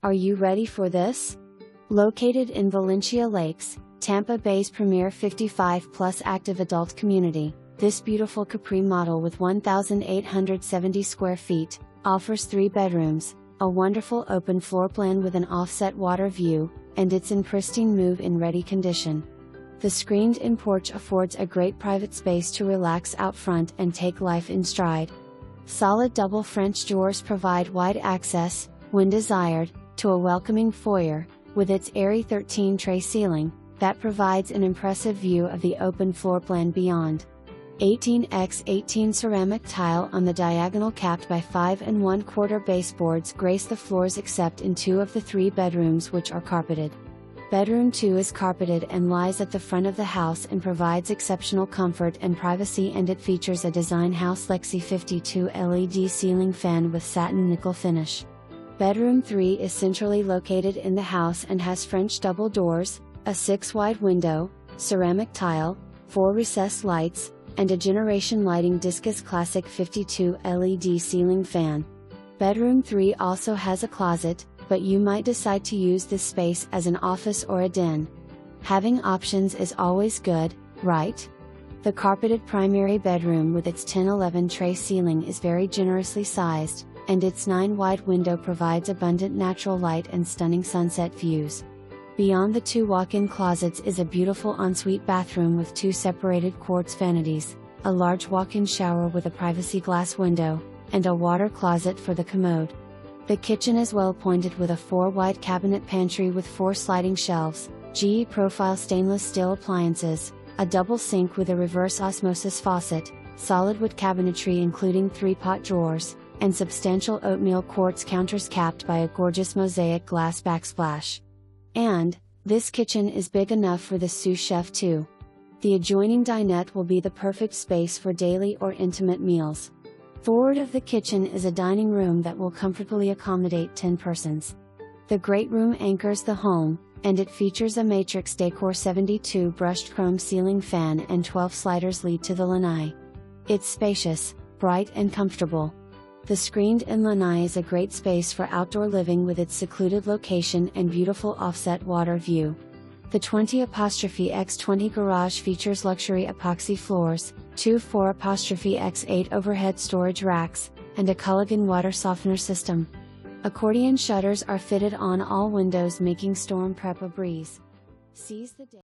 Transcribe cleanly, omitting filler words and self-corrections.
Are you ready for this? Located in Valencia Lakes, Tampa Bay's premier 55-plus active adult community, this beautiful CAPRI model with 1,870 square feet, offers 3 bedrooms, a wonderful open floor plan with an offset water view, and it's in pristine move-in ready condition. The screened-in porch affords a great private space to relax out front and take life in stride. Solid double French doors provide wide access, when desired, to a welcoming foyer, with its airy 13-tray ceiling, that provides an impressive view of the open floor plan beyond. 18x18 ceramic tile on the diagonal capped by 5 1/4 baseboards grace the floors except in 2 of the 3 bedrooms which are carpeted. Bedroom 2 is carpeted and lies at the front of the house and provides exceptional comfort and privacy, and it features a Design House LEXI 52 LED ceiling fan with satin nickel finish. Bedroom 3 is centrally located in the house and has French double doors, a 6-wide window, ceramic tile, 4 recessed lights, and a Generation Lighting DISCUS CLASSIC 52 LED ceiling fan. Bedroom 3 also has a closet, but you might decide to use this space as an office or a den. Having options is always good, right? The carpeted primary bedroom with its 10-11 tray ceiling is very generously sized, and its 9-wide window provides abundant natural light and stunning sunset views. Beyond the 2 walk-in closets is a beautiful ensuite bathroom with 2 separated quartz vanities, a large walk-in shower with a privacy glass window, and a water closet for the commode. The kitchen is well appointed with a 4-wide cabinet pantry with 4 sliding shelves, GE profile stainless steel appliances, a double sink with a reverse-osmosis faucet, solid wood cabinetry including 3 pot drawers, and substantial oatmeal quartz counters capped by a gorgeous mosaic glass backsplash. And, this kitchen is big enough for the Sous-Chef too. The adjoining dinette will be the perfect space for daily or intimate meals. Forward of the kitchen is a dining room that will comfortably accommodate 10 persons. The great room anchors the home, and it features a Matrix DÉCOR 72 brushed chrome ceiling fan and 12 sliders lead to the Lanai. It's spacious, bright and comfortable. The screened-in Lanai is a great space for outdoor living with its secluded location and beautiful offset water view. The 20x20 garage features luxury epoxy floors, 2 4x8 overhead storage racks, and a Culligan Water Softener system. Accordion shutters are fitted on all windows, making storm prep a breeze. Seize the day.